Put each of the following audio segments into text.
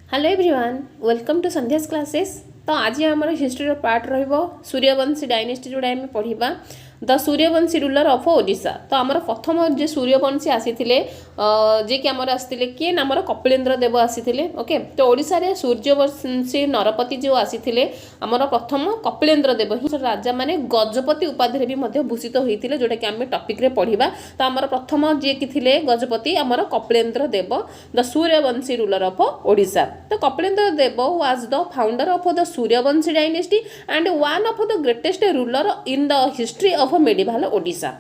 Hello everyone welcome to Sandhya's classes. तो आज आम हिस्ट्री पार्ट सूर्यवंशी डायनेस्टी जोड़ा आम पढ़ा the Suryavanshi ruler of Odisha. तो आमर प्रथम जे सूर्यवंशी आसी जे कि आमर आसते किए नामर कपिलेन्द्र देव आसी ओके। तो ओडिशा रे सूर्यवंशी नरपति जो आसी आमर प्रथम कपिलेन्द्र देव ही राजा माने गजपति उपाधि भी भूषित होते जोटा कि आम टपिक रे पढ़ा। तो आमर प्रथम जी कि थे गजपति आमर Kapilendra Deva the Suryavanshi ruler of Odisha. तो कपिलेन्द्र देव was the founder of the Suryavanshi dynasty and one of the greatest ruler in the history of medieval Odisha.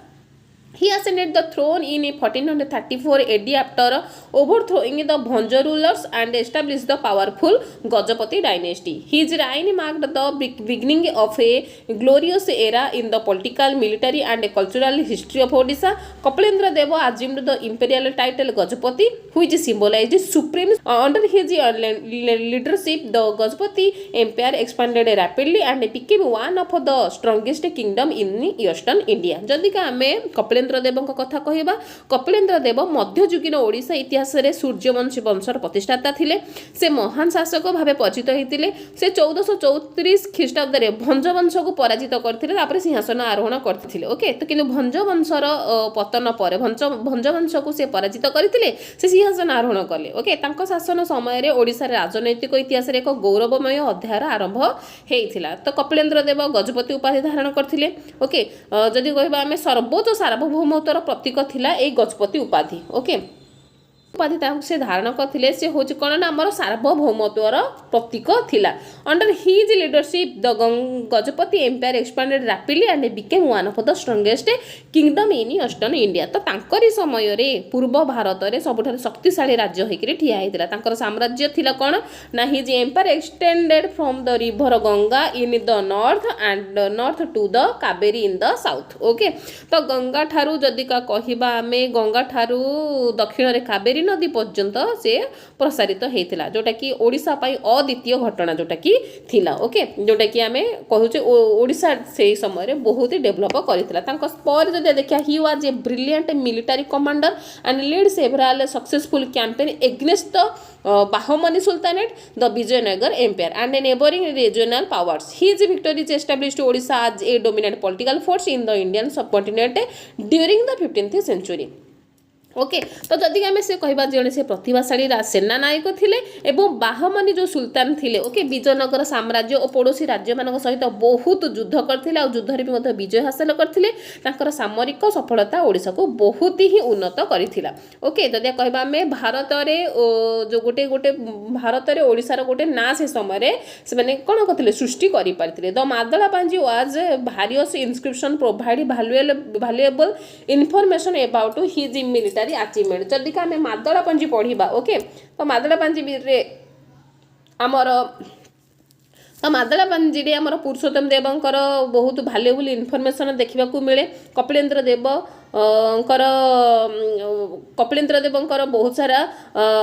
He ascended the throne in 1434 AD after overthrowing the Bhanja rulers and established the powerful Gajapati dynasty. His reign marked the beginning of a glorious era in the political, military and cultural history of Odisha. Kapilendra Deva assumed the imperial title Gajapati, which symbolized supremacy. Under his leadership, the Gajapati empire expanded rapidly and became one of the strongest kingdom in eastern India. जदि का आमे कपिलेन्द्र देव कथा कहवा, कपिलेन्द्र देव मध्ययुगीन ओडिशा इतिहास रे सूर्यवंशी वंशर प्रतिष्ठाता थिले। से महान शासक भावे परिचित होते। से 1434 ख्रीष्टाब्द रे भंज वंश को पराजित करथिले, तापर सिंहासन आरोहण करथिले। ओके। तो किंतु भंज वंशर पतन पर भंज वंश को से पराजित करथिले, से सिंहासन आरोहण कले। ओके। तांको शासन समय रे ओडिशा रे राजनैतिक इतिहास रे एक गौरवमय अध्याय आरंभ हेइथिला। तो कपिलेन्द्र देव गजपति उपाधि धारण करथिले। ओके। जदि कहबा आमे सर्वोच्च सार्वभौमत्वर प्रतीक थिला ए गजपति उपाधि। ओके। उपाधि से धारण करते से हूँ कौन ना आमर सार्वभौमत्वर प्रतीक थिला। Under his leadership the Gajapati empire expanded rapidly and became one of the strongest kingdom in eastern India. तो तांकरी समय रे पूर्व भारत रे सबुठार शक्तिशाली राज्य होकर ठिया होता। तांकर साम्राज्य थिला कौन ना his empire extended from the river Ganga in the north to the Kaveri in the south. Okay. तो गंगा ठारू जदि का कहबा आमे गंगा ठारू दक्षिण रे कावेरी नदी पर्यंत से प्रसारित होता, जोटा कि ओडिशा पाई अद्वितीय घटना जोटा कि थिला। ओके। जोटा कि आमे कहूचे ओडिशा से समय रे बहुत ही डेवलप करथिला। तांको पर जदि देखिया he was a brilliant military commander and lead several successful campaign against the Bahmani sultanate the Vijayanagara empire and neighbouring regional powers. His victories established Odisha as a dominant political force in the Indian subcontinent during the 15th century. Okay. तो जदि आम से कहबा जड़े से प्रतिभाशाली सेना नायक थिले एवं बाहमनी जो सुल्तान थिले। ओके। विजयनगर साम्राज्य और पड़ोसी राज्य मान सहित बहुत युद्ध करथिले और युद्ध रे विजय हासिल करथिले। तांकर सामरिक सफलता ओडिशा को बहुत ही उन्नत करिथिला। ओके। जदि कहबा आम भारत रे जो गोटे गोटे भारत रे ओडिशा रो गोटे ना से समय रे से माने कोन करथिले सृष्टि करि पारथिले। The Madala Panji was various inscription provide valuable information about his military achievement. जदि का आम मादला पांजी पढ़ा। ओके। तो मादला पांजी रे आमर तो मादला पांजी आमर पुरुषोत्तम देवंकर बहुत वैल्यूएबल इनफॉरमेशन देखा मिले। कपिलेन्द्र देव कपिलेन्द्र देवंकर बहुत सारा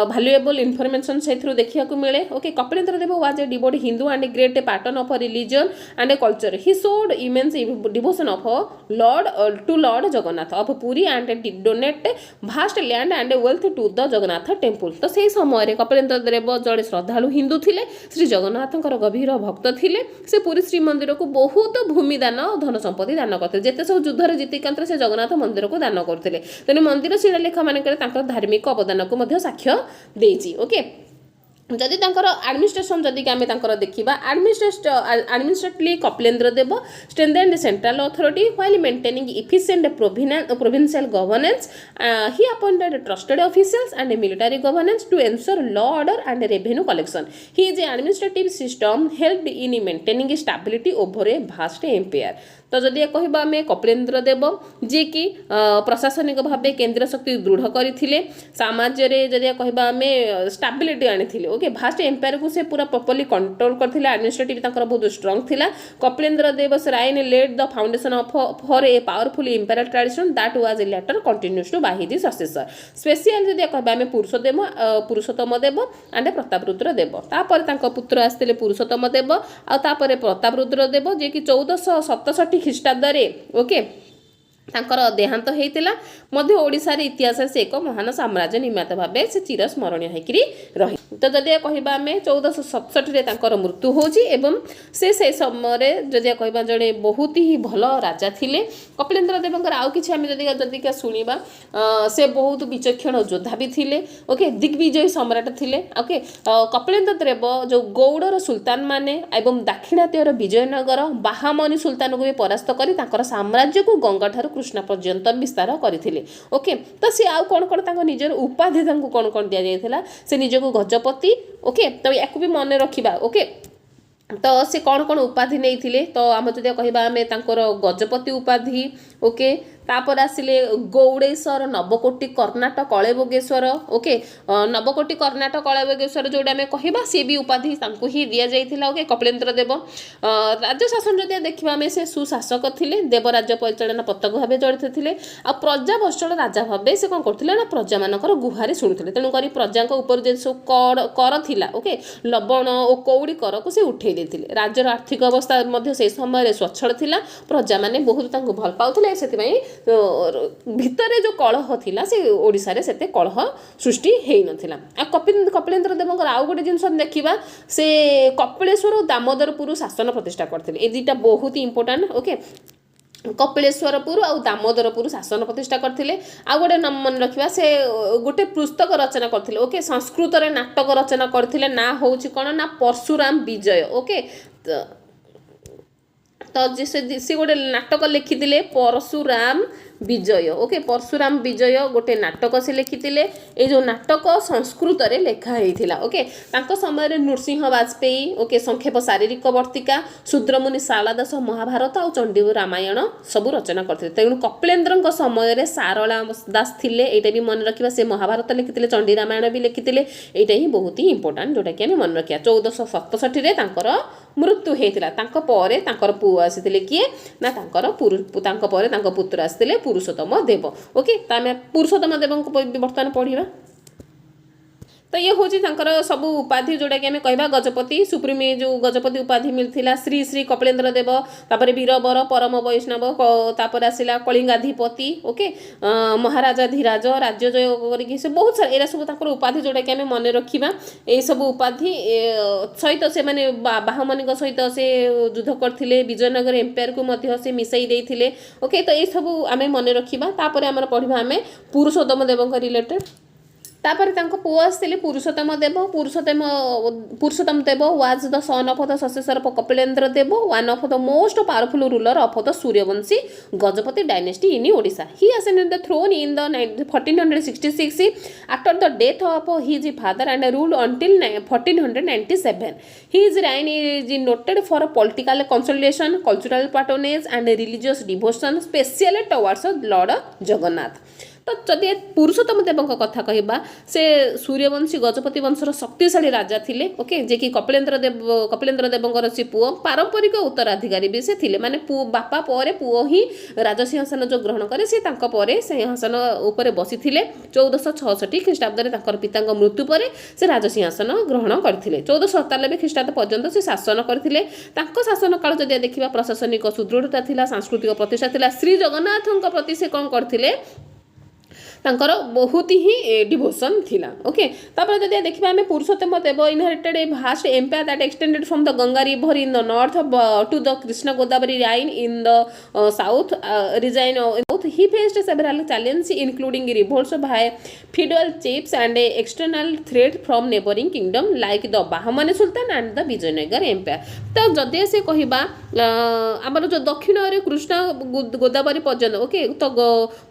वैल्यूएबल इनफॉरमेशन से देखा मिले। Okay. Kapilendra Dev was a devout Hindu and great pattern of religion and culture. He showed immense devotion of Lord Jagannath of Puri and donate vast land and wealth to the Jagannath temple. तो से समय कपिलेन्द्र देव जड़े श्रद्धालु हिंदू थिले, श्री जगन्नाथंकर गभीर भक्त थिले। से पुरी श्रीमंदिर को बहुत भूमिदान धन संपत्ति दान करते। जेते सब युद्ध जीतिकांत से जगन्नाथ मंदिर को दान करते। तेणु मंदिर शिलालेख मानक धार्मिक अवदान को साक्ष्य देछि। ओके। जदि तांकर एडमिनिस्ट्रेशन जदि आम देखा administratively Kapilendra Deva strengthened central authority while maintaining efficient provincial governance. He appointed trusted officials and military governance to ensure law order and revenue collection. His administrative system helped in maintaining stability over a vast empire. तो जदि कहबा आम कपिलेन्द्र देव जी कि प्रशासनिक भाव केंद्र शक्ति दृढ़ करथिले, समाज रे जदि कहबा आम स्टेबिलिटी आनिथिले। ओके। भास्ट एम्पायर को से पूरा प्रॉपर्ली कंट्रोल करथिले। एडमिनिस्ट्रेटिव तांकर बहुत स्ट्रांग थिला। Kapilendra देवस reign laid the foundation of for a powerful imperial tradition that was later continues to by his successor. Special जदि कहबा आम पुरुषोत्तम देव एंड प्रतापरुद्र देव। तापर तांको पुत्र आस्थिले पुरुषोत्तम देव आ तापर प्रतापरुद्र देव जे कि 1467 ख्रीष्टाब्द रे। ओके। ତାଙ୍କର ଦେହାନ୍ତ ହେଇଥିଲା ମଧ୍ୟ ଓଡ଼ିଶାର ଇତିହାସରେ ସେ ଏକ ମହାନ ସାମ୍ରାଜ୍ୟ ନିର୍ମାତା ଭାବେ ସେ ଚିର ସ୍ମରଣୀୟ ହେଇକିରି ରହି। ତ ଯଦି କହିବା ଆମେ 1467ରେ ତାଙ୍କର ମୃତ୍ୟୁ ହେଉଛି ଏବଂ ସେ ସମୟରେ ଯଦି କହିବା ଜଣେ ବହୁତ ହିଁ ଭଲ ରାଜା ଥିଲେ। କପିଳେନ୍ଦ୍ର ଦେବଙ୍କର ଆଉ କିଛି ଆମେ ଯଦି ଶୁଣିବା ସେ ବହୁତ ବିଚକ୍ଷଣ ଯୋଦ୍ଧା ବି ଥିଲେ। ଓକେ, ଦିଗ୍ବିଜୟୀ ସମ୍ରାଟ ଥିଲେ। ଓକେ, କପିଳେନ୍ଦ୍ର ଦେବ ଯେଉଁ ଗୌଡ଼ର ସୁଲତାନ ମାନେ ଏବଂ ଦାକ୍ଷିଣାତ୍ୟର ବିଜୟନଗର ବାହାମନି ସୁଲତାନକୁ ବି ପରାସ୍ତ କରି ତାଙ୍କର ସାମ୍ରାଜ୍ୟକୁ ଗଙ୍ଗାଠାରୁ କୃଷ୍ଣ ପର୍ଯ୍ୟନ୍ତ ବିସ୍ତାର କରିଥିଲେ। ଓକେ, ତ ସେ ଆଉ କ'ଣ କ'ଣ ତାଙ୍କ ନିଜର ଉପାଧି ତାଙ୍କୁ କ'ଣ କ'ଣ ଦିଆଯାଇଥିଲା, ସେ ନିଜକୁ ଗଜପତି। ଓକେ, ତ ୟାକୁ ବି ମନେ ରଖିବା। ଓକେ, ତ ସେ କ'ଣ କ'ଣ ଉପାଧି ନେଇଥିଲେ, ତ ଆମେ ଯଦି କହିବା ଆମେ ତାଙ୍କର ଗଜପତି ଉପାଧି। ଓକେ, ତାପରେ ଆସିଲେ ଗୌଡ଼େଶ୍ୱର ନବକୋଟି କର୍ଣ୍ଣାଟ କଳେବଗେଶ୍ୱର। ଓକେ, ନବକୋଟି କର୍ଣ୍ଣାଟ କଳେବଗେଶ୍ୱର ଯେଉଁଟା ଆମେ କହିବା ସିଏ ବି ଉପାଧି ତାଙ୍କୁ ହିଁ ଦିଆଯାଇଥିଲା। ଓକେ, କପିଳେନ୍ଦ୍ର ଦେବ ରାଜ୍ୟ ଶାସନ ଯଦି ଦେଖିବା ଆମେ ସେ ସୁଶାସକ ଥିଲେ, ଦେବରାଜ୍ୟ ପରିଚାଳନା ପତାକ ଭାବେ ଜଡ଼ିତ ଥିଲେ। ଆଉ ପ୍ରଜା ବତ୍ସଳ ରାଜା ଭାବେ ସେ କ'ଣ କରୁଥିଲେ ନା ପ୍ରଜାମାନଙ୍କର ଗୁହାରି ଶୁଣୁଥିଲେ। ତେଣୁକରି ପ୍ରଜାଙ୍କ ଉପରୁ ଯେ ସବୁ କର ଥିଲା, ଓକେ, ଲବଣ ଓ କଉଡ଼ି କରକୁ ସେ ଉଠେଇ ଦେଇଥିଲେ। ରାଜ୍ୟର ଆର୍ଥିକ ଅବସ୍ଥା ମଧ୍ୟ ସେହି ସମୟରେ ସ୍ୱଚ୍ଛଳ ଥିଲା। ପ୍ରଜାମାନେ ବହୁତ ତାଙ୍କୁ ଭଲ ପାଉଥିଲେ। ସେଥିପାଇଁ ଭିତରେ ଯେଉଁ କଳହ ଥିଲା ସେ ଓଡ଼ିଶାରେ ସେତେ କଳହ ସୃଷ୍ଟି ହେଇନଥିଲା। ଆଉ କପିଳେନ୍ଦ୍ର ଦେବଙ୍କର ଆଉ ଗୋଟେ ଜିନିଷ ଦେଖିବା, ସେ କପିଳେଶ୍ୱର ଓ ଦାମୋଦରପୁର ଶାସନ ପ୍ରତିଷ୍ଠା କରିଥିଲେ। ଏ ଦୁଇଟା ବହୁତ ଇମ୍ପୋର୍ଟାଣ୍ଟ। ଓକେ, କପିଳେଶ୍ୱରପୁର ଆଉ ଦାମୋଦରପୁର ଶାସନ ପ୍ରତିଷ୍ଠା କରିଥିଲେ। ଆଉ ଗୋଟେ ମନେ ରଖିବା, ସେ ଗୋଟେ ପୁସ୍ତକ ରଚନା କରିଥିଲେ। ଓକେ, ସଂସ୍କୃତରେ ନାଟକ ରଚନା କରିଥିଲେ। ନାଁ ହେଉଛି କ'ଣ ନା ପରଶୁରାମ ବିଜୟ। ଓକେ, ତ ସେ ଗୋଟେ ନାଟକ ଲେଖିଥିଲେ ପରଶୁରାମ ବିଜୟ। ଓକେ, ପରଶୁରାମ ବିଜୟ ଗୋଟେ ନାଟକ ସେ ଲେଖିଥିଲେ। ଏଇ ଯେଉଁ ନାଟକ ସଂସ୍କୃତରେ ଲେଖା ହେଇଥିଲା। ଓକେ, ତାଙ୍କ ସମୟରେ ନୃସିଂହ ବାଜପେୟୀ, ଓକେ, ସଂକ୍ଷେପ ଶାରୀରିକ ବର୍ତ୍ତିକା, ଶୂଦ୍ରମୁନି ଶାରଳା ଦାସ ମହାଭାରତ ଆଉ ଚଣ୍ଡୀ ରାମାୟଣ ସବୁ ରଚନା କରିଥିଲେ। ତେଣୁ କପିଳେନ୍ଦ୍ରଙ୍କ ସମୟରେ ଶାରଳା ଦାସ ଥିଲେ, ଏଇଟା ବି ମନେ ରଖିବା। ସେ ମହାଭାରତ ଲେଖିଥିଲେ, ଚଣ୍ଡୀ ରାମାୟଣ ବି ଲେଖିଥିଲେ। ଏଇଟା ହିଁ ବହୁତ ହିଁ ଇମ୍ପୋର୍ଟାଣ୍ଟ, ଯେଉଁଟାକି ଆମେ ମନେ ରଖିବା। 1467ରେ ତାଙ୍କର ମୃତ୍ୟୁ ହେଇଥିଲା। ତାଙ୍କ ପରେ ତାଙ୍କର ପୁଅ ଆସିଥିଲେ କିଏ ନା ତାଙ୍କ ପରେ ତାଙ୍କ ପୁତ୍ର ଆସିଥିଲେ ପୁରୁଷୋତ୍ତମ ଦେବ। ଓକେ, ତ ଆମେ ପୁରୁଷୋତ୍ତମ ଦେବଙ୍କୁ ବର୍ତ୍ତମାନ ପଢ଼ିବା। ତ ये हूँ सब उपाधि जोटा कि आम कह गजपति सुप्रीम जो गजपति उपाधि मिलता श्री श्री कपिलेन्द्र देव तापर वीरबर परम वैष्णव तापर आसला कलिंगाधिपति ओके महाराजा धीराज राज्य जय कर बहुत सारा एरा सब उपाधि जोटा कि आम मन रखा ये सब उपाधि सहित से मैंने बाहमनी सहित से युद्ध करते विजयनगर एम्पायर को से मिसई देते ओके तो ये सब आम मन रखा तापर आम पढ़ा आम पुरुषोत्तम देव रिलेटेड तापर पुओ आसते Purushottam Deva was the son of the successor of Kapilendra Deva one of the most powerful ruler of the Suryavanshi Gajapati dynasty in Odisha he ascended the throne in the 1466 after the death of his father and ruled until 1497 his reign is noted for political consolidation cultural patronage and religious devotion especially towards lord Jagannath तो जदि पुरुषोत्तम देव कथा कहवा से सूर्यवंशी गजपति वंशर शक्तिशाली राजा थिले okay जे कि कपिलेन्द्र देवंकर से पुओ पारंपरिक उत्तराधिकारी भी से थिले माने बापा परे पुओ ही राजसिंहासन जो ग्रहण करे से तांको परे सिंहासन ऊपर बसी थिले 1466 ख्रीष्टाब्द में पिता मृत्यु पर से राजसिंहासन ग्रहण करथिले 1497 ख्रीष्टाब्द पर्यंत से शासन करथिले तांको शासन काल जदि देखिबा प्रशासनिक सुदृढ़ता थिला सांस्कृतिक प्रतिष्ठा थिला श्री जगन्नाथଙ୍କ प्रति से कोन करथिले तांकर बहुत ही डिवोशन थिला ओके तापर जदि देखिबा हमें Purushottam Deva inherited a vast empire that extended from the Ganga river in the north to the Krishna Godavari reign in the south region south he faced several challenges including revolts by feudal chiefs and external threat from neighboring kingdom like the Bahmani Sultan and the Vijayanagar Empire तो जदि से कहबा आमर जो दक्षिण रे कृष्ण गोदावरी पर्यंत okay तो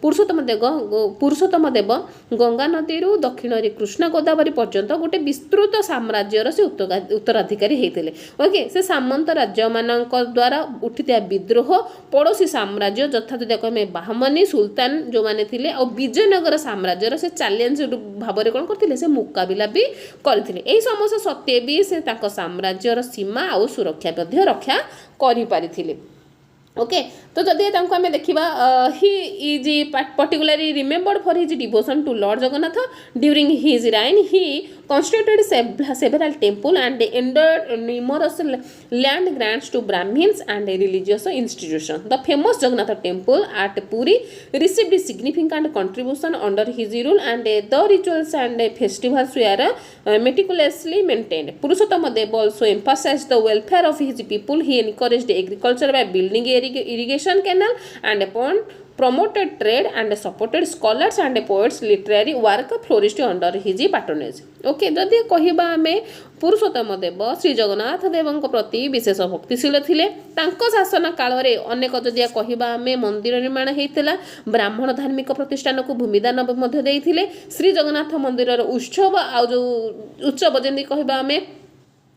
पुरुषोत्तम देव गंगा नदी रु दक्षिण रे कृष्ण गोदावरी पर्यंत गोटे विस्तृत साम्राज्यर से उत्तराधिकारी होते ओके से सामंत राज्य मानक द्वारा उठिता विद्रोह पड़ोसी साम्राज्य यथा जदि कहमे बाहमनी सुल्तान जो माने थिले और विजयनगर साम्राज्यर से चैलेंज भाव कौन करते से मुकाबिला भी करते यही समस्त सत्वे भी से साम्राज्यर सीमा आउ सुरक्षा रक्षा करि पारिथिले ओके तो जदि तांको आमे देखिबा he is particularly remembered for his devotion to Lord Jagannath during his reign he constituted several temple and endured numerous land grants to Brahmins and religious institutions. The famous Jagannath temple at Puri received significant contribution under his rule and the rituals and festivals were meticulously maintained. Purushottama Deva also emphasized the welfare of his people. He encouraged agriculture by building irrigation canal and upon promoted trade and supported scholars and poets literary work flourished under his patronage. Okay जदि कहिबा आमे पुरुषोत्तम देव श्री जगन्नाथ देवଙ୍କ प्रति विशेष भक्तिशील थिले तांको शासन काल रे अनेक जदि कहिबा आमे मंदिर निर्माण हेतिला ब्राह्मण धार्मिक प्रतिष्ठान को भूमिदान मध्य देइथिले श्री जगन्नाथ मंदिर उत्सव आ जो उत्सव जदि कहिबा आमे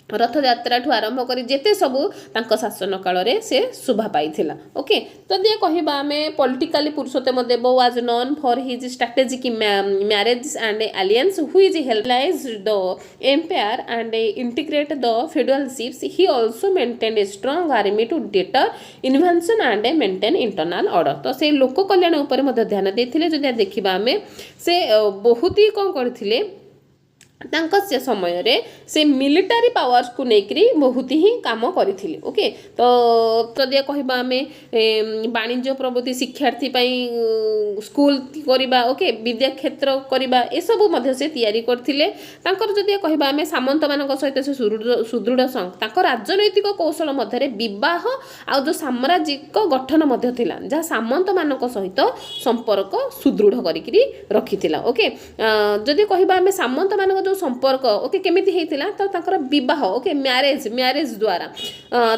रथ यात्रा ठू आरंभ करी जेते सबू तांको शासन काल रे से शोभा पाइथिला ओके जदि कहिबा आमे politically Purushottam Deva was known for his strategic marriage and alliance which helped the empire and integrate the federalships he also maintained a strong army to deter invention and maintain internal order तो से लोक कल्याण ऊपर मध्ये ध्यान देथिले जदि देखिबा आमे से बहुत ही कोन करथिले तांका से समय रे से मिलिटारी पावर्स को नेकरी बहुत ही काम करथिले ओके तो जदि कहबा आमे वाणिज्य प्रवृत्ति शिक्षार्थी पई स्कूल करिबा ओके विद्या क्षेत्र करिबा ए सब मध्ये से तयारी करथिले तांकर जदि कहबा आमे सामंत मानक सहित से सुदृढ़ संघ तांकर राजनैतिक कौशल मध्ये रे विवाह आ जो साम्राज्यिक गठन मध्ये थिला जा सामंत मानक सहित संपर्क सुदृढ़ करिकरी रखिथिला ओके जदि कहबा आमे सामंत मानक जो संपर्क ओके केमिति हेतिला तो ताकर विवाह ओके मैरिज द्वारा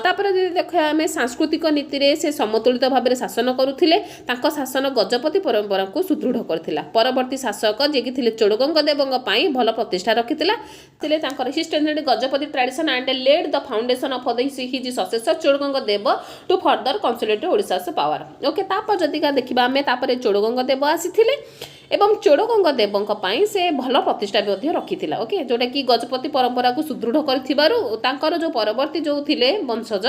तापर जे देखा आमे सांस्कृतिक नीति रे से समतुलित भाबरे शासन करूथिले तांको शासन गजपति परंपरा को सुदृढ़ करथिला परवर्ती शासक जे कि थिले चोडगंग देवंग पई भल प्रतिष्ठा रखिथिला थिले तांकर sustained Gajapati tradition and laid the foundation of the his successor Chodaganga Deva to further consolidate Odisha's power okay तापर जदि का देखिबा आमे तापर चोडगंग देव आसीथिले एवं चोडगंग देवंक पई से भल प्रतिष्ठा भी रखिथिला ओके जोटा कि गजपति परंपरा को सुदृढ़ करथिबारु तांकर जो परवर्ती जो थिले वंशज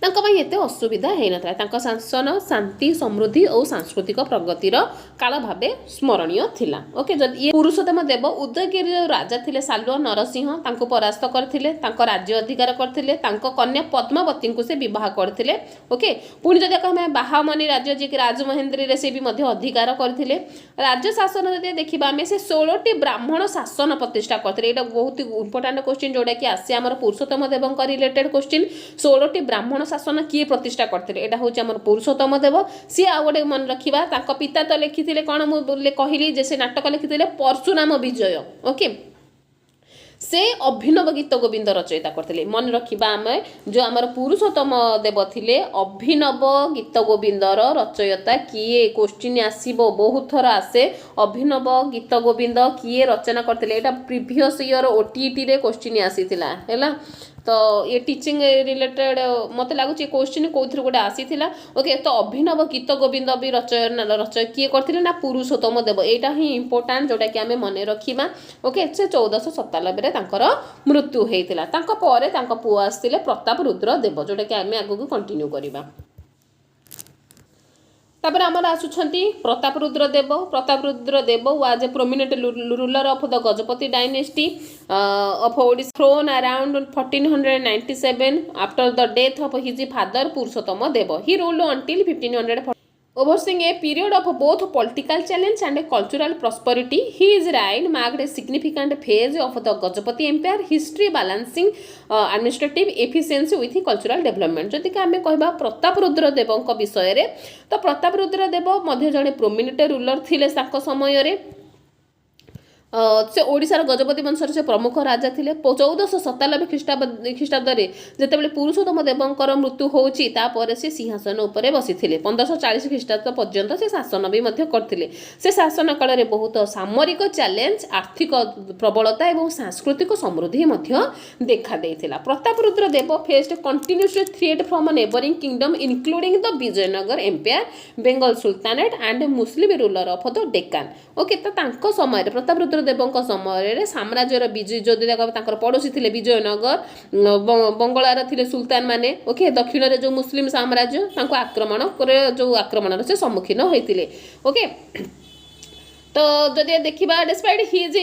तांका पई एते असुविधा हे नथला तांका शासन शांति समृद्धि और सांस्कृतिक प्रगतिर काल भाबे स्मरणीय थिला ओके जदि पुरुषोत्तम देव उदयगिरी जो राजा थिले सालुआ नरसिंह तांको परास्त करथिले तांको राज्य अधिकार करथिले तांको कन्या पद्मावती को से विवाह करथिले ओके पुणी जदि कहमे बाहामनी राज्य जे कि राजमहेंद्री रे से भी मध्ये अधिकार करथिले राज्य शासन जदि देखिबा हमें से 16 टी ब्राह्मण शासन प्रतिष्ठा करथिले एटा बहुत इंपोर्टेंट क्वेश्चन जोडा कि आसे हमर पुरुषोत्तम देवଙ୍କ रिलेटेड क्वेश्चन 16 टी ब्राह्मण शासन किए प्रतिष्ठा करथिले एटा होची हमर पुरुषोत्तम देव सी आ गोटे मन रखिबा तांको पिता तो लिखिथिले कोन मु कहली जे से नाटक लिखिथिले परशुराम विजय ओके से अभिनव गीत गोविंद रचयिता करथिले मन रखिबा आमे जो हमर पुरुषोत्तम देव थिले अभिनव गीत गोविंदर रचयिता किए क्वेश्चन आसीबो बहुत थरा आसे अभिनव गीत गोविंद किए रचना करथिले एटा प्रीवियस ईयर ओटीटी रे क्वेश्चन आसीथिला हैला तो ये टीचिंग रिलेटेड मत लगुच क्वेश्चन कौन गोटे आसीला ओके तो अभिनव गीत गोविंद भी रचय किए करथिले ना पुरुषोत्तम देव एटा ही इंपोर्टेंट जोटा कि आमे मने रखिबा ओके से 1497 रे तांकर मृत्यु हेतिला तांको परे तांको पुआ आस्तिले प्रताप रुद्र देव जोटा कि आमे आगु को कंटिन्यू करिबा तापर आमर आसुछंती Pratap Rudra Deva was a prominent ruler of the Gajapati dynasty of Odisha throne around 1497 after the death of his father Purushottam Deva he ruled until 1540 overseeing a period of both political challenge and cultural prosperity. His reign marked a significant phase of the Gajapati Empire history, balancing administrative efficiency with cultural development. जदि आमे कहबा प्रताप रुद्र देवଙ୍କ विषय तो प्रताप रुद्र देव मध्य जने prominent ruler थिले ताको समय रे से ओडिशार गजपति वंशर से प्रमुख राजा थिले 1497 ख्रीष्टाब्द रे जेतेबेले पुरुषोत्तम देवंकर मृत्यु होउची तापरे से सिंहासन उपरे बसिथिले 1540 ख्रीष्टाब्द पर्यंत से शासन भी मध्य करथिले से शासन काल रे बहुत सामरिक चैलेंज आर्थिक प्रबलता एवं सांस्कृतिक समृद्धि मध्य देखा देथिला प्रताप रुद्र देव faced continuously threat from neighbouring kingdom including the Vijayanagara empire Bengal sultanate and Muslim ruler of the Deccan okay तो तांको समय प्रताप रुद्र देवଙ୍କ समय साम्राज्यर विजय जो पड़ोशी थे विजयनगर बंगलार थे सुल्तान माने ओके दक्षिण रे जो मुस्लिम साम्राज्य आक्रमण जो आक्रमण से सम्मुखीन होते ओके तो जदि देखा despite his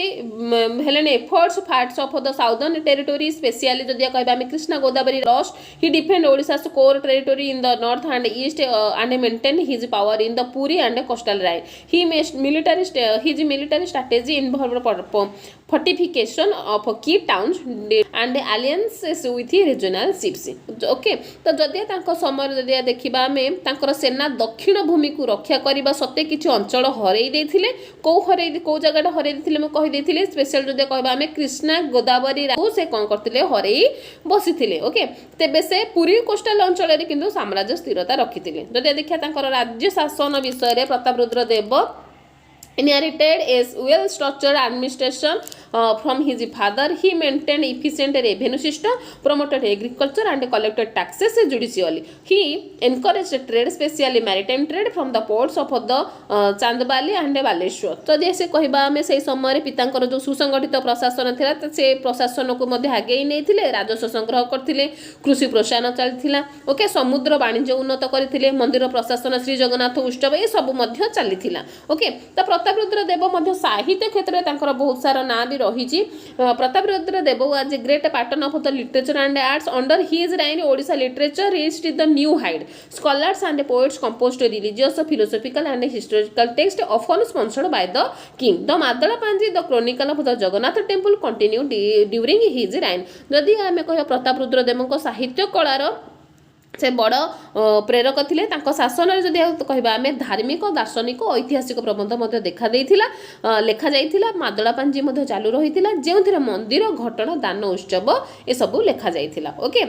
Helen efforts fights of the southern territory specially जदि कहबा हम Krishna Godavari lost he defend Odisha's core territory in the north and east and maintain his power in the Puri and coastal line he his military strategy involve fortification of key towns and alliances with regional chiefs okay तो जदि तांको समय जदि देखिबा हमें तांकर सेना दक्षिण भूमि को रक्षा करबा सत्ते किछि अंचल हरई देथिले को जगह हरई देथिले म कहि देथिले स्पेशल जदि कहबा हमें कृष्णा गोदावरी को से कोन करथिले हरई बसिथिले ओके तेबे से पूरी कोस्टल अंचल रे किंतु साम्राज्य स्थिरता रखिथिले जदि देखिया तांकर राज्य शासन विषय रे प्रतापरुद्र देव inherited a well structured administration from his father. He maintained efficient revenue system, promoted agriculture and collected taxes judicially. He encouraged trade, especially maritime trade from the ports of the chandbali and Baleshwar तो जैसे कहबा हमें से समय पितांकर जो सुसंगठित प्रशासन थिला से प्रशासन को मध्ये आगे नहीं थिले राजस्व संग्रह करथिले कृषि प्रोत्साहन चलथिला ओके समुद्र वाणिज्य उन्नत करथिले मंदिर प्रशासन श्री जगन्नाथ उत्सव ये सब मध्ये चलीथिला ओके तो प्रतापरुद्र देव मध्ये साहित्य क्षेत्र में तांकर बहुत सारा नाम भी रही Prataprudra Deva was a great pattern of the literature and arts under his reign Odisha literature reached the new height scholars and poets composed religious philosophical and historical text often sponsored by the king the Madala Panji the chronicle of the Jagannath temple continue during his reign जदि आमे कह प्रतापरुद्र देव साहित्य colour से बड़ प्रेरक थिले तांको शासन रे जदि कहबा आमे धार्मिक दार्शनिक ऐतिहासिक प्रबंध मध्ये देखा देइथिला लेखा जाइथिला मादला पांजी मध्ये चालू रहिथिला जेउथिरे मंदिर घटना दान उत्सव ए सब लेखा जाइथिला ओके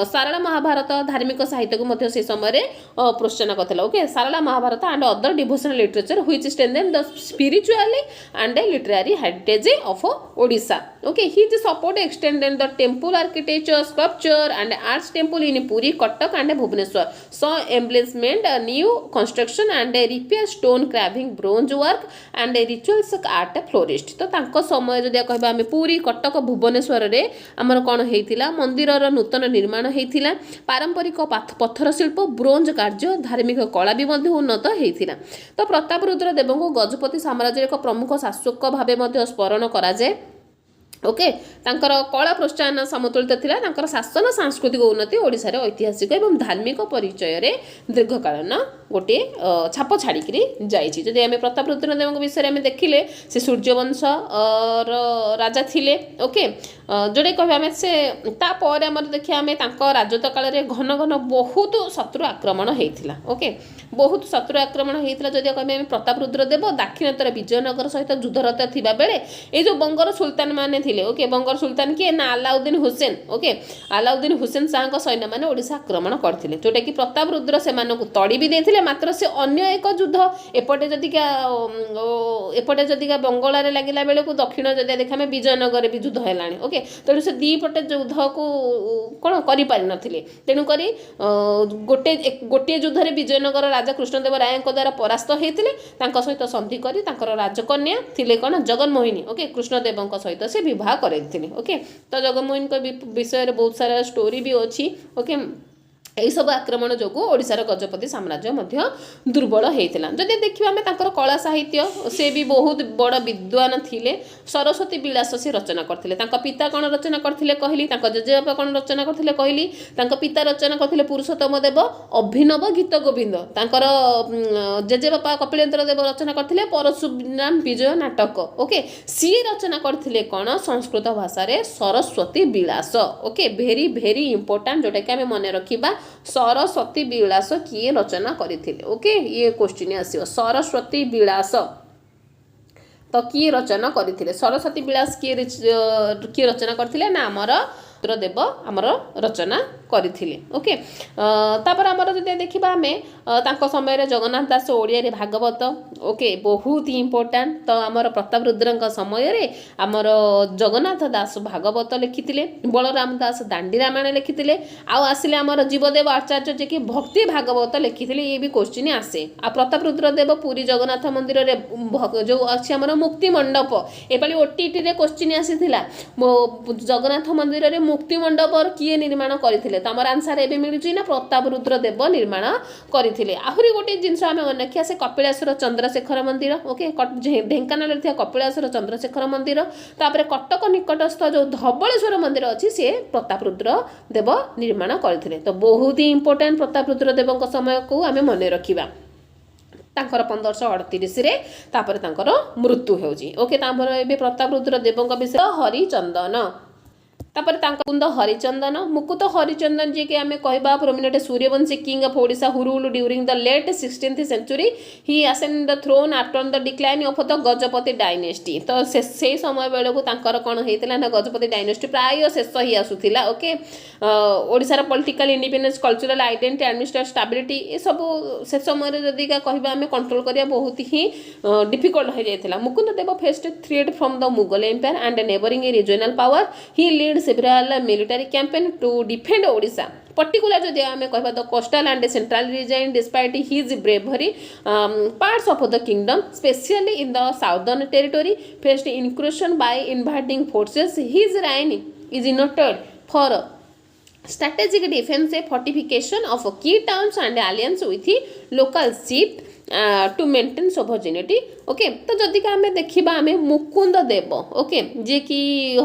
सारला महाभारत धार्मिक साहित्य को मध्ये से समय रे प्रोत्साहन करथिला ओके सारला Mahabharata and other devotional literature which strengthen the spiritually and literary heritage of Odisha okay his support extended the temple architecture sculpture and arts temple in Puri Cuttack and Bhubaneswar saw embellishment new construction and repair stone carving bronze work and rituals art flourished तो तांको समय जदि कहबा हम पूरी कटक भुवनेश्वर रे हमर कोन हेतिला मंदिरर नूतन निर्माण हेतिला पारंपरिक पत्थर शिल्प ब्रोंज कार्य धार्मिक कला भी मध्ये उन्नत हेतिला तो प्रतापरुद्र देव को गजपति साम्राज्य एक प्रमुख शासक भाबे मध्ये स्मरण करा जाय ओके तांकर कला प्रोत्साहन समतुलित थिला तांकर शासन सांस्कृतिक उन्नति ओडिसा रे ऐतिहासिक एवं धार्मिक परिचय रे दीर्घकालीन गोटे छाप छाड़ी जाइछि जदि आमे प्रतापरुद्र देव विषय में देखिले से सूर्यवंश राजा थिले ओके जोड़े कहबे आमे से ता पर हमर देखिया आमे तांको राजत्व काल रे घन घन बहुत शत्रु आक्रमण हेतिला ओके बहुत शत्रु आक्रमण हेतिला जदि कहबे आमे प्रतापरुद्र देव दक्षिणतर विजयनगर सहित युद्धरत थिबा बेले ए जो बंगर सुल्तान माने थिले ओके बंगर सुल्तान के ना अलाउद्दीन हुसैन ओके अलाउद्दीन हुसैन शाह सैन्य माने ओडिशा आक्रमण करथिले जोटा कि प्रतापरुद्र से मानको तड़ी भी देथिले मात्र से अन्य एक युद्ध एपटे जदिका बंगला रे लागिला बेले को दक्षिण जदि देखा में विजयनगर भी युद्ध हेलाणी ओके तेणु से दी पटे युद्ध को कौन करि पारि नथिले तेणु करी गोटे युद्ध रे विजयनगर राजा कृष्णदेव राय द्वारा परास्त हेतिले तांको सहित संधि करी तांकर राजकन्या थिले कौन जगन्मोहिनी ओके कृष्णदेव सहित से विवाह करैथिले ओके तो जगन्मोहिनी को विषय रे बहुत सारा स्टोरी भी अछि ओके यही सब आक्रमण जो ओडिशार गजपति साम्राज्य मध्य दुर्बल होता जदि देखिए आम तांकर कला साहित्य से भी बहुत बड़ विद्वान थिले सरस्वती विलास से रचना करथिले तांका पिता कौन रचना करथिले कहली तांका जेजेबापा कौन रचना करथिले कहली तांका पिता रचना करथिले पुरुषोत्तम देव अभिनव गीत गोविंद तांकर जेजेबापा कपिलेन्द्र देव रचना करथिले परशुराम विजय नाटक ओके सी रचना करथिले कौन संस्कृत भाषा रे सरस्वती विलास ओके भेरी भेरी इंपोर्टेंट जोटा कि आम मन रखिबा सरस्वती विलास किए रचना करथिले ओके ये क्वेश्चन आसीबो सरस्वती विलास तो किए रचना करथिले सरस्वती विलास किए रचना करथिले ना हमर देव हमर रचना କରିଥିଲେ। ओके तापर आमर जदि देखा आम समय जगन्नाथ दास ओडिया भागवत ओके बहुत ही इम्पोर्टाट तो आमर प्रताप रुद्र समय आमर जगन्नाथ दास भागवत लिखिते बलराम दास दांडी रामायण लिखिते आसिले आमर जीवदेव आचार्य जे कि भक्ति भागवत लिखिते ये भी क्वेश्चन आसे आ प्रताप रुद्रदेव पुरी जगन्नाथ मंदिर जो अच्छी आमर मुक्ति मंडप एपाली ओटीटी रे क्वेश्चन आसीथिला जगन्नाथ मंदिर रे मुक्ति मंडप किए निर्माण करथिले तमर आंसर एबे मिलुची ना प्रताप रुद्रदेव निर्माण करथिले आहुरी गोटे जिनस आमे देखिया से कपिलेश्वर चंद्रशेखर मंदिर ओके ढेंकानाल थिया कपिलेश्वर चंद्रशेखर मंदिर तापरे कटक निकटस्थ जो धवळेश्वर मंदिर अछि से प्रताप रुद्रदेव निर्माण करथिले तो बहुत ही इंपोर्टेंट प्रताप रुद्रदेव समय को आमे मने रखिबा तांकर 1538 रे तापर तांकर मृत्यु होउची ओके तापर एबे प्रताप रुद्रदेव विषय हरिचंदन तापर मुकुंद हरिचंदन मुकुंद हरिचंदन जी के आमे कहबा prominent Suryavanshi king of Odisha who ruled during the late 16th century he ascend the throne after the decline of the Gajapati dynasty तो से समय बेलू तांकर कोन हेतिला ना गजपति डायनेस्टी प्राय शेष ही आसुथिला ओके ओडिशा रा political independence cultural identity administrative stability ए सब से समय जदि का कहबा आमे कंट्रोल करिया बहुत ही डिफिकल्ट हो जायतिला Mukunda Dev faced threat from the Mughal empire and neighbouring regional power he lead several military campaign to defend Odisha particular जदि आमे कहबा the coastal and central region despite his bravery parts of the kingdom specially in the southern territory faced incursion by inviting forces his reign is noted for strategic defense fortification of key towns and alliance with local chief to maintain sovereignty okay तो जदि का आमे देखिबा आमे मुकुंद देव okay जे कि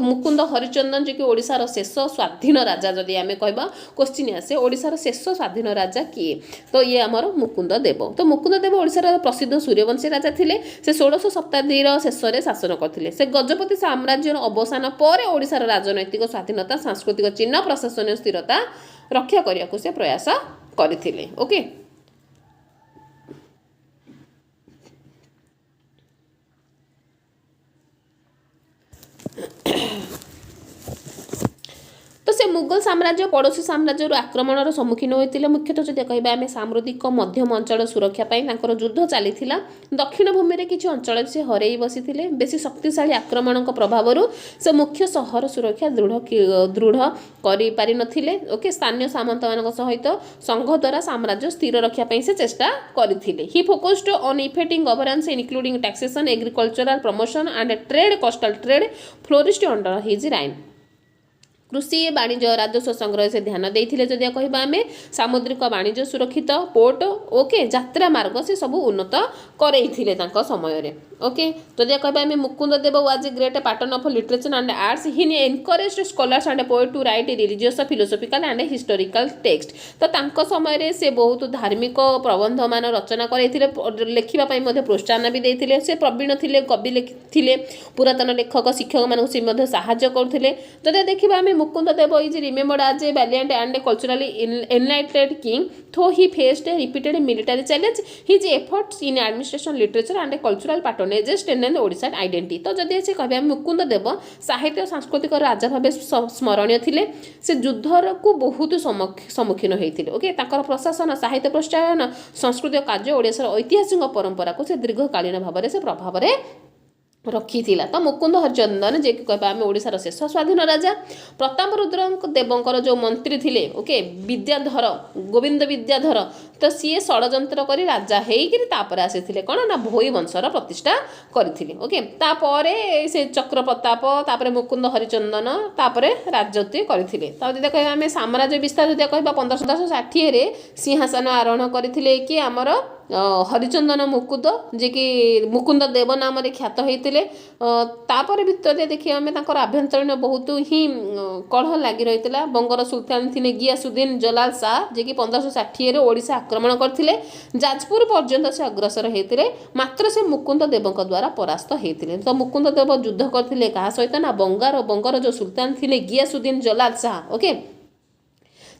मुकुंद हरिचंदन जे कि ओडिसा रो शेष स्वाधीन राजा जदि आमे कहबा क्वेश्चन आसे ओडिसा रो शेष स्वाधीन राजा किए तो ये हमर मुकुंद देव तो मुकुंद देव ओडिसा रो प्रसिद्ध सूर्यवंशी राजा थिले से 16 शताब्दी रो शेष रे शासन करथिले से गजपति साम्राज्य रो अवसान पर ओडिसा रो राजनैतिक स्वाधीनता सांस्कृतिक चिन्ह प्रशासनिक स्थिरता रक्षा करिया को से प्रयास करथिले ओके तो से मुगल साम्राज्य पड़ोसी साम्राज्य आक्रमण सम्मुखीन होते मुख्यतः जब कह आम साम्प्रदिक मध्यम अंचल सुरक्षा युद्ध चली दक्षिण भूमि में किसी अंचल से हरई बसी बेसी शक्तिशाली आक्रमण प्रभाव से मुख्य सहर सुरक्षा दृढ़ कर ओके स्थानीय सामंत मान सहित संघ द्वारा साम्राज्य स्थिर रखापी से चेष्टा करथिले he focused on effecting governance including taxation agricultural promotion and trade coastal trade flourished under his reign कृषि वाणिज्य राजस्व संग्रह से ध्यान देते जदि कहबा आमे सामुद्रिक वाणिज्य सुरक्षित पोर्ट ओके यात्रा मार्ग से सब उन्नत करैथिले तांको समय रे ओके जदि कहबा आमे Mukunda Dev was a great pattern of literature and arts he encouraged scholars and poet to write religious philosophical and historical text तो तांको समय रे से बहुत धार्मिक प्रबंध मान रचना करैथिले लेखिबा पई मध्ये प्रोत्साहन भी देथिले से प्रवीण थिले कवि लिखिथिले पुरातन लेखक शिक्षक मान से मध्ये सहायता करथिले जदि देखिबा आमे Mukunda Dev is remembered as a valiant and culturally enlightened king though he faced a repeated military challenge his efforts in administration literature and cultural patronage strengthened Odisha identity तो जदि से कहबे मुकुंद देव साहित्य सांस्कृतिक राजा भाव स्मरणीय थिले से युद्धर को बहुत सम्मुखीन होइथिले ओके ताकर प्रशासन साहित्य प्रोत्साहन सांस्कृतिक कार्य ओडिसा ऐतिहासिक परंपरा को से दीर्घकालीन भाव से प्रभाव रखी तो मुकुंद हरिचंदन जे कहबा आम ओडिसा रो शेष स्वाधीन राजा प्रताप रुद्र देवंकर जो मंत्री थिले ओके विद्याधर गोविंद विद्याधर तो सी षड्यंत्र करी राजा हेकि तापर आसीथिले कोन ना भोई वंशर प्रतिष्ठा करथिले ओके तापर से चक्र प्रताप तापर मुकुंद हरिचंदन तापर राजत्व करथिले तो जदि कहबा आम साम्राज्य विस्तार जदि कहबा 1560 रे सिंहासन आरोहण करथिले कि हमर हरिचंदन मुकुंद जे कि मुकुंद देव नाम ख्यात होते तापर भितर देखिए आम आभ्यंतरीण बहुत ही कलह लगी रही बंगर सुल्तान थे गियासुद्दीन जलाल शाह जे कि 1560 ओडिशा आक्रमण करते जाजपुर पर्यंत से अग्रसर होते मात्र से मुकुंद देव द्वारा परास्त होते तो मुकुंद देव युद्ध करते क्या सहित ना बंगर जो सुल्तान थे गियासुद्दीन जलाल शाह ओके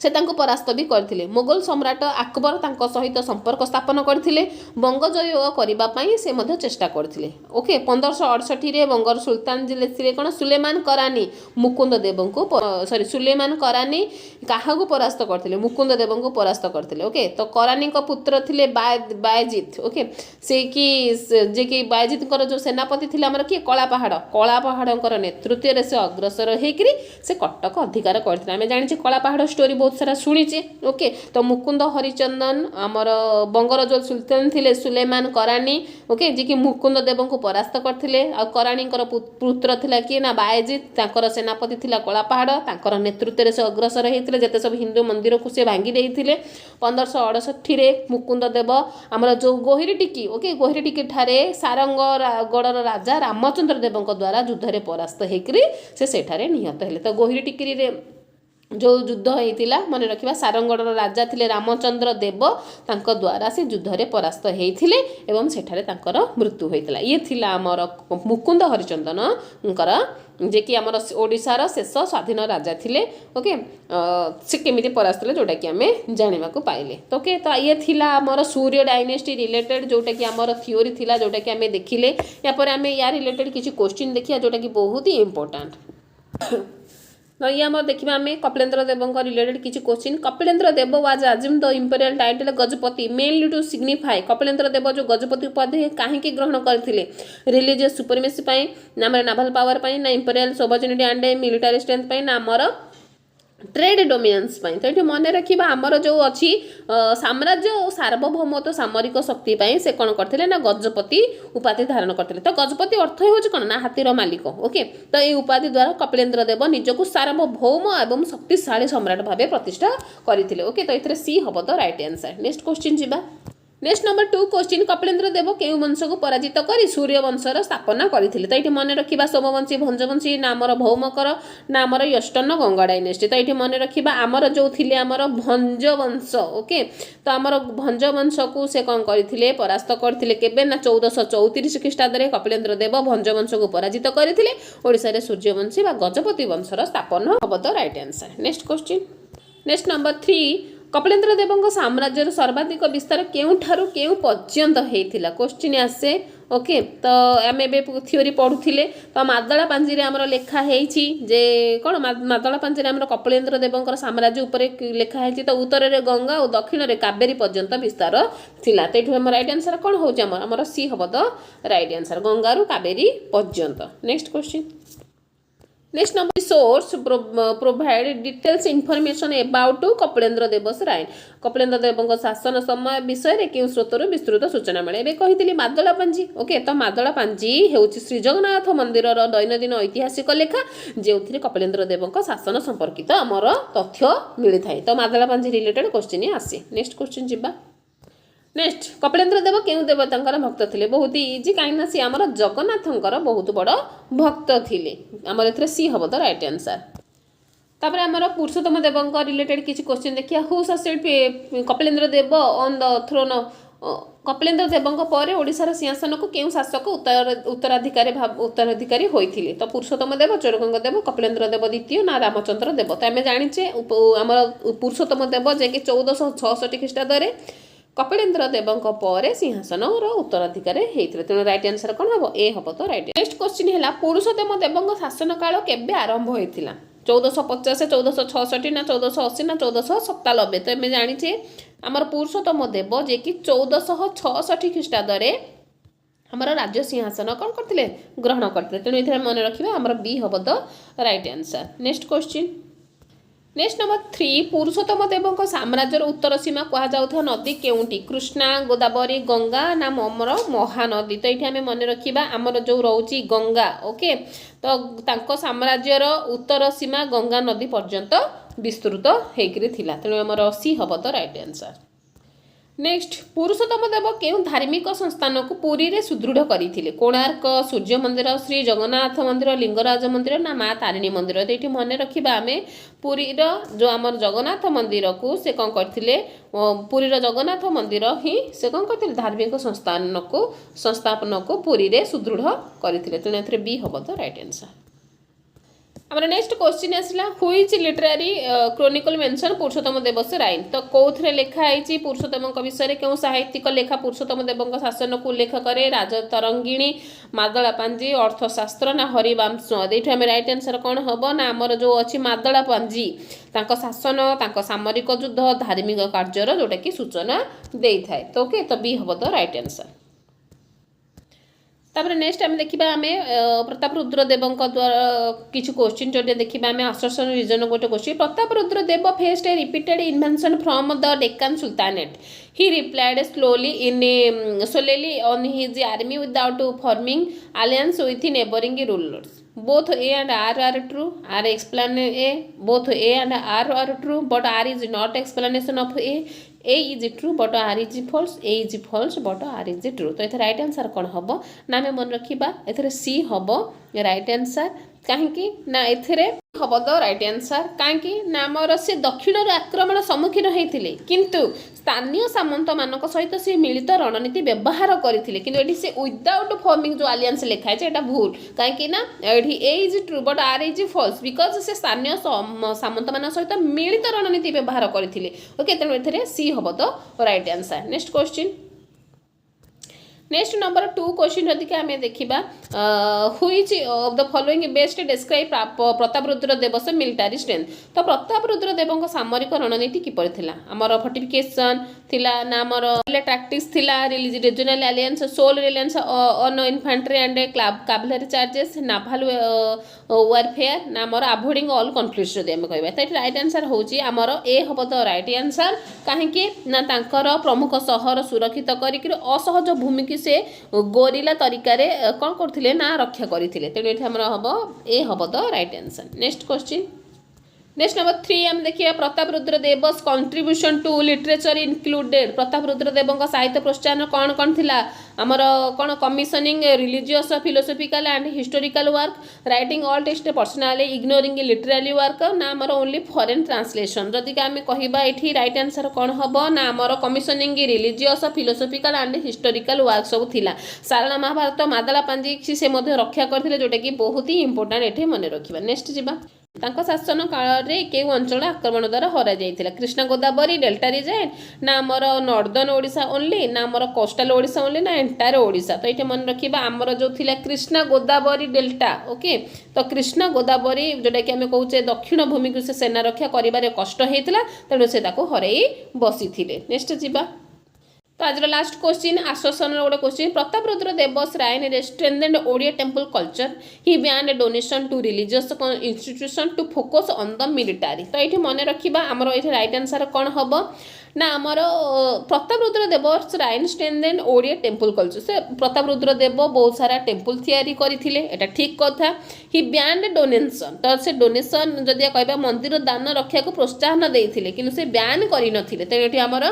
से तांको परास्त भी करथिले। मुगल सम्राट अकबर तांको सहित संपर्क स्थापन करथिले। बंग जय करबा पई से मध्य चेष्टा करथिले। ओके 1568 रे बंगर सुल्तान जिले थिले कोन सुलेमान करानी मुकुंद देव को सॉरी सुलेमान करानी काहाकू परास्त करथिले मुकुंद देव को परास्त करथिले। ओके तो करानी को पुत्र थिले बायजीत। ओके से कि जे कि बायजीत कर जो सेनापति थिले हमर कि कला पहाड़ नेतृत्व रे से अग्रसर हेकरी से कटक अधिकार करथिले। हमें जानि कला पहाड़ स्टोरी बहुत सारा शुणीचे। ओके तो मुकुंद हरिचंदन आमर बंगर जो सुल्तान थिले सुलेमान करानी। ओके जे कि मुकुंद देव को परास्त करथिले। आ करानी पुत्र थिला कि ना बायजीत तांकर सेनापति थिला कला पहाड़ तांकर नेतृत्व रे से अग्रसर हेतिले जेते सब हिंदू मंदिर को से भांगी देइथिले। 1568 रे मुकुंद देव आमर जो गोहिरी टिकी। ओके गोहिरी टिकी ठारे सारंगगढ़र राजा रामचंद्र देव द्वारा युद्ध रे परास्त हेकरी से सेठारे निहत हेले। तो गोहिरी टिकी रे जो युद्ध होता मन रखा सारंगढ़ राजा थिले रामचंद्र देव तांको द्वारा से युद्ध रे परास्त होते एवं सेठारे तांकर मृत्यु होता। ये थिला आमर मुकुंद हरिचंदन जे कि आमर ओडिशार शेष स्वाधीन राजा थिले। ओके से केमिति परास्त हेले जोटा कि आमे जानिबा को पाइले। तो ओके तो ये थिला आमर सूर्य डायनेस्टी रिलेटेड जोटा कि आमर थियोरी थिला जोटा कि आमे देखिले। या पर आमे या रिलेटेड किछि क्वेश्चन देखिया जोटा कि बहुत ही इंपोर्टेंट। तो ये आम देखा आम कपिलेन्द्र देव रिलेटेड किसी question. Kapilendra Dev was assumed the imperial title Gajapati mainly to signify. Kapilendra Dev जो गजपति उपाधि कहीं ग्रहण करते रिलीजियस सुपरमेसी ना नाभल पावर ना imperial sovereignty and military strength ना आमर ट्रेड डोमिनेंस पाई। तो ये मन रखा आमर जो अच्छी साम्राज्य और सार्वभौमत्व सामरिक शक्ति पाई से कौन करते ना गजपति उपाधि धारण करते। तो गजपति अर्थ हूँ कौन ना हाथीर मालिक। ओके तो ये उपाधि द्वारा कपिलेन्द्र देव निजक सार्वभौम एवं शक्तिशाली सम्राट भाव प्रतिष्ठा करते। ओके तो ये सी हम तो राइट आंसर। नेक्स्ट क्वेश्चन जीवा। नेक्स्ट नंबर 2 क्वेश्चन कपिलेन्द्र देव केउ वंश को पराजित कर सूर्य वंशर स्थापना करथिले। तो ये मन रखा सोमवंशी भंजवंशी ना आमर भौमकर ना आमर यष्टन गंगा डायनेस्टी। तो ये मन रखा आमर जो थिले आमर भंजवंश। ओके तो आमर भंजवंश को से कौन करथिले परास्त करथिले केबे ना 1434 ख्रीष्टाब्द कपिलेन्द्र देव भंजवंश को पराजित करथिले। ओडिसा रे सूर्यवंशी बा गजपति वंशर स्थापना हब तो right answer. Next question. Next number 3 Kapilendra Dev साम्राज्यर सर्वाधिक विस्तार केउठारु केउ पर्यंत हेतिला क्वेश्चन आसे। ओके तो आम ए थियोरी पढ़ुले। तो मादला पांजी रे हमर लेखा हेछि जे कोन मादला पांजी रे हमर कपिलेन्द्र देवंकर साम्राज्य ऊपर लेखा हेछि। तो उत्तर रे गंगा और दक्षिण रे कावेरी पर्यंत विस्तार थिला। तो एठु हमर राइट आंसर कोन होछि हमर सी हबो तो राइट आंसर गंगा रु कावेरी पर्यंत। Next question. Next number source provide details information about Kapilendra देवस reign. Kapilendra Dev शासन समय विषय के स्रोतर विस्तृत सूचना मिले। एवं कही मादला पांजी। ओके तो मादला पांजी होउछि श्री जगन्नाथ मंदिर दैनंदिन ऐतिहासिक लेखा जो कपिलेन्द्र देव शासन संपर्कित आमर तथ्य मिली थाए। तो मादला पांजी रिलेटेड क्वेश्चन आसे। नेक्स्ट क्वेश्चन जीवा। नेक्स्ट कपिलेन्द्र देव केउ देवतांकर भक्त थिले बहुत ही इजी कहीं सी आमर जगन्नाथंकर बहुत बड़ भक्त थिले। आमर एथरे सी हबो तो राइट आंसर। तापर आमर पुरुषोत्तम देवंक रिलेटेड किछि क्वेश्चन देखिया। Who succeeded Kapilendra Dev on the throne. कपिलेन्द्र देवंक पर ओडिशार सिंहासन को केउ शासक उत्तराधिकारी होइथिले। तो पुरुषोत्तम देव चोरगंग देव कपिलेन्द्र देव द्वितीय ना रामचंद्र देव। तो आम जानिचे आमर पुरुषोत्तम देव जे कि 1466 ख्रीष्टाब्द कपिलेन्द्र देवंक पर सिंहासन उत्तराधिकारी होते। तेणु राइट आंसर कौन हम ए हम तो राइट। नेक्स्ट क्वेश्चन है पुरुषोत्तम देवंक शासन काल केबे आरंभ होता 1450 1466 ना 1480 ना 1497। तो आम जानिचे आमर पुरुषोत्तम देव जे कि 1466 ख्रीष्टाब्द आमर राज्य सिंहासन कौन करते ग्रहण करते। तेणु ये मन रखा आमर बी हम तो right answer. Next question. Next number 3 पुरुषोत्तम देवंक साम्राज्यर उत्तर सीमा कहुଥିବା नदी केउंटी कृष्णा गोदावरी गंगा ना आमर महानदी। तो ये आम मन रखा आमर जो रोची गंगा। ओके तो तांको साम्राज्यर उत्तर सीमा गंगा नदी पर्यंत विस्तृत होकर थिला। तेणु आमर सी हम तो राइट आंसर। नेक्स्ट पुरुषोत्तम देव केउं धार्मिक संस्थान को पुरी रे सुदृढ़ करथिले। कोणार्क सूर्य मंदिर श्री जगन्नाथ मंदिर लिंगराज मंदिर ना माँ तारिणी मंदिर। तो ये मन रखा आम पुरीर जो आमर जगन्नाथ मंदिर को से कौन करथिले पुरीर जगन्नाथ मंदिर ही से कौन करथिले धार्मिक संस्थापन को पुरी रे सुदृढ़ करथिले। तेणु एथरे बी हम तो राइट आंसर। आमर नेक्स्ट क्वेश्चन आसला हुईच लिटरारी क्रोनिकल मेंशन पुरुषोत्तम देवस्य राइन तो कौन लिखाई पुरुषोत्तम विषय क्यों साहित्यिक लेखा पुरुषोत्तम देव शासन को उल्लेख करे राजतरंगिणी मादला पांजी अर्थशास्त्र ना हरिवंश ये आम रईट आंसर कौन हम ना आमर जो अच्छी मादला पांजी शासन सामरिक युद्ध धार्मिक कार्यर जोटा कि सूचना दे था तो ओके तो बी हम द रईट आंसर। तापर नेक्स्ट आम देखा आम प्रताप रुद्र देव द्वारा किसी क्वेश्चन जो देखा आम आसर्सन रीजन गोटे question Pratap Rudra Dev faced a repeated invention from the Deccan sultanate he replied solely on his army without forming alliance with neighboring rulers. Both A and R are true. R explain A. Both A and R are true, but R is not explanation of A. A is true, but R is false. A is false, but R is true. तो इधर right answer कौन हम ना आम मन रखा एथरे C हम right answer कहीं ना एथरे हम द राइट आंसर कहीं ना आमर से दक्षिण आक्रमण सम्मुखीन होते किंतु स्थानीय सामंत मान सहित सी मिलित रणनीति व्यवहार करते कि से विदाउट फॉर्मिंग जो आलियंस लिखाई है भूल कहीं ना ये A is true but R is false because से स्थानीय सामंत मान सहित मिलित रणनीति व्यवहार करते ओके तेणु ए सी हम the right answer. Next question next number 2 question जदि आम देखा which of the following best describe Pratap Rudra Dev's military strength तो प्रताप रुद्र देव सामरिक रणनीति किपरि थिला आमर फोर्टिफिकेशन थिला ना आमर टैक्टिक्स थिला regional alliances sole reliance on infantry and cavalry charges naval warfare ना आमर अवॉइडिंग ऑल कॉन्फ्लिक्ट्स जदि आम कहबा तो राइट आंसर होची आमर ए हम द राइट आंसर कहीं ना तांकर प्रमुख सहर सुरक्षित करिक असहज भूमि की से गोरिला तरीका रे कौन करथिले ना रक्षा करथिले तेणु ये हमर हम ए हम the right answer. Next question next number 3 आम देखिए Pratap Rudra Dev's contribution to literature included Pratap Rudra Dev साहित्य प्रोत्साहन कौन कौन थिला आमर कौन commissioning religious philosophical and historical work writing all text personally ignoring literary work ना आमर ओनली फॉरेन ट्रांसलेशन जदि आम कहबा एठी राइट आंसर कौन हम ना आमर commissioning religious philosophical and historical work सब थिला सारणा महाभारत मादला पांजी से रक्षा करथिले जोटा कि बहुत ही इंपोर्टेंट एठी मन रखिबा। नेक्स्ट जिबा तांको शासन काल में केउ अंचल आक्रमण द्वारा हरा जाइथिला कृष्णा गोदावरी डेल्टा रीजन ना आमर नॉर्दर्न ओडिशा ओनली ना आमर कोस्टल ओडिशा ओनली ना एंटायर ओडिशा तो ये मन रखिबा आमर जो थिला कृष्णा गोदावरी डेल्टा ओके तो कृष्णा गोदावरी जोटा कि आम कहूचे दक्षिण भूमि को से सेना रक्षा करिबारे कष्ट हेतिला तेणु से ताको हरई बसीथिले। नेक्स्ट जिबा तो आज लास्ट क्वेश्चन आश्वासन गोटे question Pratap Rudra Dev's reign strengthened Odia temple culture he banned donation to religious institution to focus on the military तो ये मन रखा आमर ये राइट आंसर कौन हम ना आमर Pratap Rudra Dev's reign strengthened Odia temple culture से प्रताप रुद्र देव बहुत सारा टेम्पल तैयारी करथिले एटा ठीक कथा ही बैन्ड डोनेशन तो से डोनेशन जदि कहबा मंदिर दान रक्षा को प्रोत्साहन देथिले किंतु से बैन करि नथिले तो ये आमर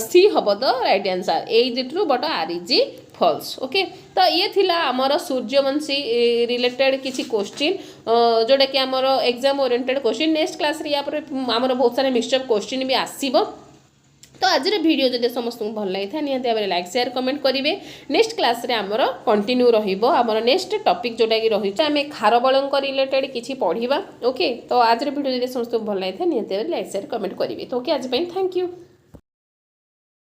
सी हम the right answer A is true but R is false okay तो ये थिला आमर सूर्यवंशी रिलेटेड किसी क्वेश्चन जोटा कि आमर exam oriented question next class रे या आमर बहुत सारा मिक्सचर क्वेश्चन भी आसीबो तो आज वीडियो जब समस्त भल लगी था निहाती भाव लाइक शेयर कमेंट करेंगे। नेक्स्ट क्लास रे आमर कंटिन्यू रहिबो आमर नेक्स्ट टॉपिक जोटा कि रही आम खारबल रिलेटेड किसी पढ़ा ओके तो आज वीडियो जब समस्त भल लगी था निहाती भाव लाइक शेयर कमेंट करेंगे तो ओके आज थैंक यू।